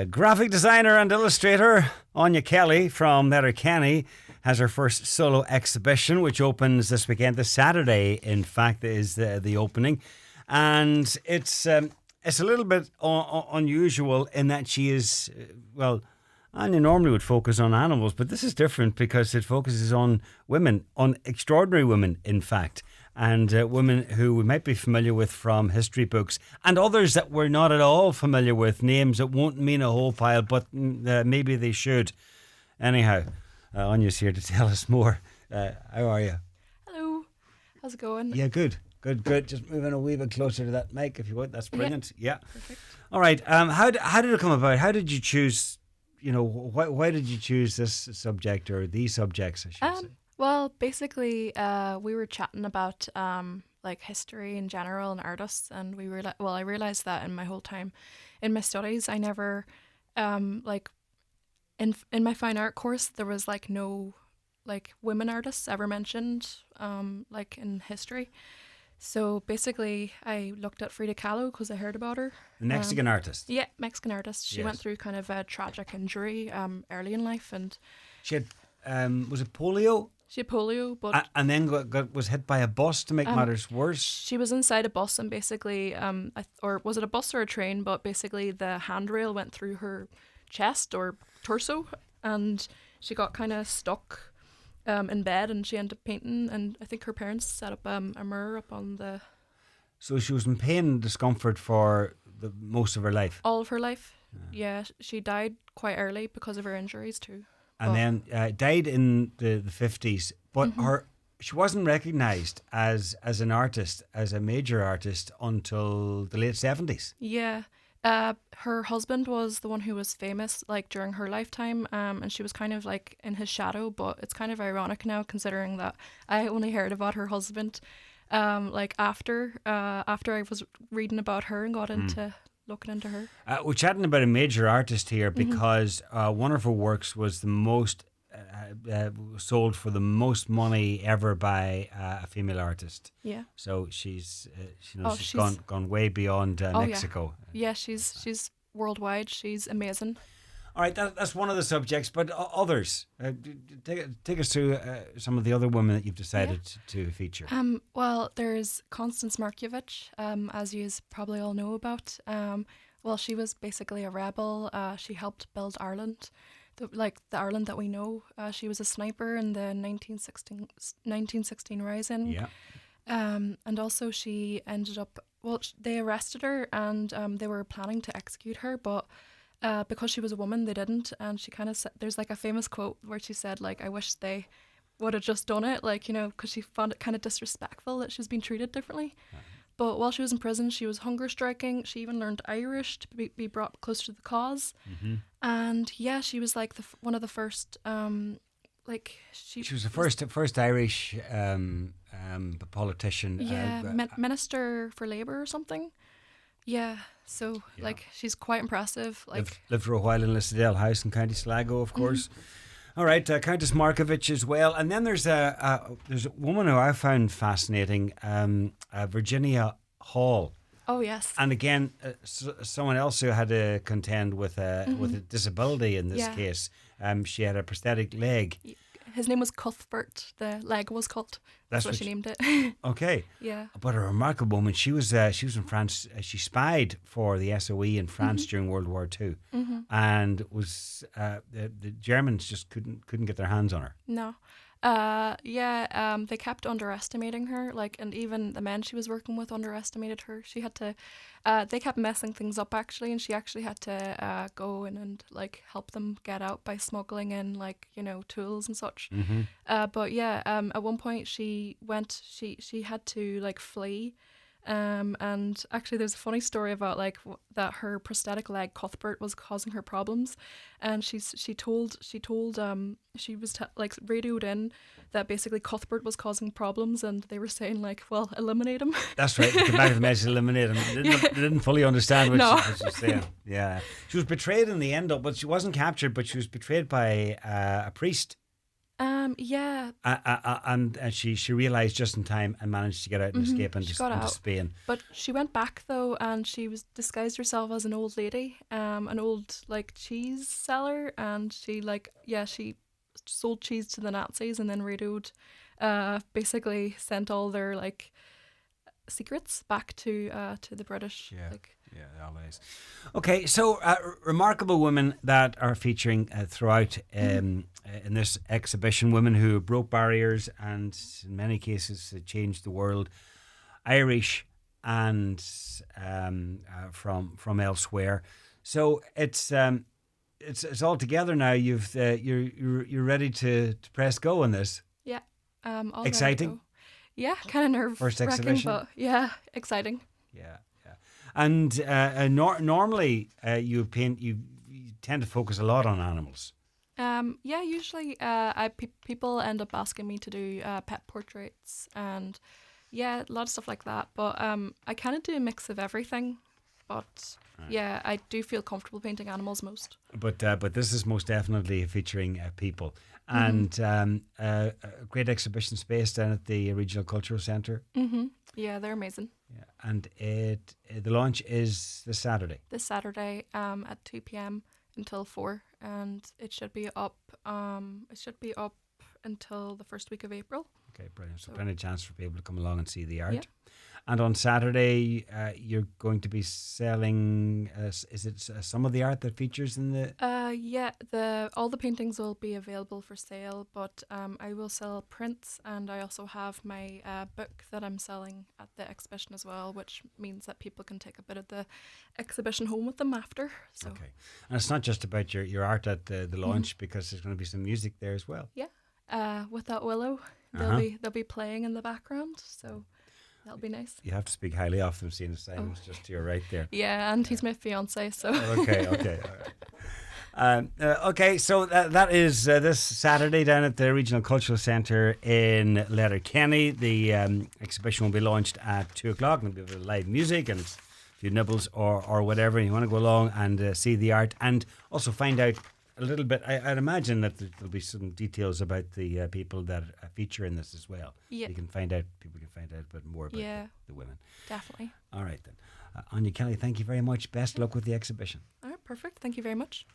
Graphic designer and illustrator Áine Kelly from Letterkenny has her first solo exhibition, which opens this weekend. This Saturday, in fact, is the opening. And it's a little bit unusual in that she is, Áine normally would focus on animals, but this is different because it focuses on women, on extraordinary women, in fact. And women who we might be familiar with from history books, and others that we're not at all familiar with, names that won't mean a whole pile, but maybe they should. Anyhow, Áine's here to tell us more. How are you? Hello. How's it going? Yeah, good. Just moving a wee bit closer to that mic if you would. That's brilliant. Yeah. Perfect. All right. How did it come about? How did you choose, why did you choose this subject or these subjects, I should say? Well, basically, we were chatting about like history in general and artists, and I realized that in my whole time in my studies, I never in my fine art course there was like no like women artists ever mentioned like in history. So basically, I looked at Frida Kahlo because I heard about her. The Mexican artist. Yeah, Mexican artist. She went through kind of a tragic injury early in life, and she had was it polio? She had polio, but and then was hit by a bus to make matters worse. She was inside a bus, and basically, or was it a bus or a train? But basically, the handrail went through her chest or torso, and she got kind of stuck in bed, and she ended up painting. And I think her parents set up a mirror up on the. So she was in pain and discomfort for most of her life. All of her life, yeah. She died quite early because of her injuries too. And then died in the 50s, but she wasn't recognised as an artist, as a major artist, until the late 70s. Yeah. Her husband was the one who was famous like during her lifetime, and she was kind of like in his shadow, but it's kind of ironic now considering that I only heard about her husband like after I was reading about her and got into looking into her. We're chatting about a major artist here because one of her works was the most sold for the most money ever by a female artist. Yeah. So she's gone way beyond Mexico. Yeah, she's worldwide. She's amazing. All right, that's one of the subjects, but others. Take us through some of the other women that you've decided to feature. Well, there's Constance Markievicz, as you probably all know about. Well, she was basically a rebel. She helped build Ireland, the Ireland that we know. She was a sniper in the 1916 Rising. Yeah. And also she ended up. Well, they arrested her, and they were planning to execute her, but. Because she was a woman, they didn't, and she kind of said, there's like a famous quote where she said, like, I wish they would have just done it, like, because she found it kind of disrespectful that she was being treated differently. But while she was in prison, she was hunger striking. She even learned Irish to be brought closer to the cause. And yeah, she was like one of the first, she was the first Irish politician. Yeah, Minister for Labour or something. Yeah, so like she's quite impressive. Like lived for a while in Lissadell House in County Sligo, of course. All right, Countess Markievicz as well, and then there's a woman who I found fascinating, Virginia Hall. Oh yes. And again, someone else who had to contend with a disability in this case. She had a prosthetic leg. His name was Cuthbert. The leg was cut. That's what she named it. Okay. Yeah. But a remarkable woman. She was in France. She spied for the SOE in France during World War II, and was the Germans just couldn't get their hands on her. No. They kept underestimating her, and even the men she was working with underestimated her. She had to, they kept messing things up actually, and she actually had to go in and help them get out by smuggling in tools and such. But yeah, at one point she had to flee. And actually there's a funny story about that her prosthetic leg Cuthbert was causing her problems, and she radioed in that basically Cuthbert was causing problems, and they were saying eliminate him. That's right, come back to the message, eliminate him. They didn't fully understand what she was saying. Yeah, she was betrayed in the end, but she wasn't captured, but she was betrayed by a priest. Yeah, And she realised just in time and managed to get out and escape she got into out. Spain. But she went back though, and she was disguised herself as an old lady, an old like cheese seller, and she sold cheese to the Nazis, and then radioed, basically sent all their like secrets back to the British. Yeah. Like, Yeah, always. Okay, so remarkable women that are featuring throughout in this exhibition, women who broke barriers and in many cases changed the world, Irish and from elsewhere. So it's all together now. You're ready to press go on this. yeah, all ready to Exciting. go. Yeah, kind of nerve First wracking, exhibition? but yeah, exciting. Yeah, yeah. And normally you tend to focus a lot on animals. Yeah, usually people end up asking me to do pet portraits and yeah, a lot of stuff like that. But I kind of do a mix of everything. But yeah, I do feel comfortable painting animals most. But this is most definitely featuring people. And a great exhibition space down at the Regional Cultural Centre. Yeah, they're amazing. Yeah. And the launch is this Saturday. This Saturday at 2 p.m. until 4, and it should be up. It should be up until the first week of April. Okay, brilliant. So plenty of chance for people to come along and see the art. Yeah. And on Saturday, you're going to be selling. Is it some of the art that features in the? Yeah, all the paintings will be available for sale, but I will sell prints, and I also have my book that I'm selling at the exhibition as well, which means that people can take a bit of the exhibition home with them after. So Okay, and it's not just about your art at the launch because there's going to be some music there as well. yeah, with that willow, they'll be playing in the background, so. That'll be nice. You have to speak highly of them, seeing as Simon's just to your right there. Yeah, and he's my fiance, so. Okay, all right. Okay, so that is this Saturday down at the Regional Cultural Centre in Letterkenny. The exhibition will be launched at 2 o'clock, and there'll be a bit of live music and a few nibbles or whatever. And you want to go along and see the art and also find out a little bit. I'd imagine that there'll be some details about the people that feature in this as well. Yeah. People can find out a bit more about the women. Definitely. All right then. Áine Kelly, thank you very much. Best luck with the exhibition. All right, perfect. Thank you very much.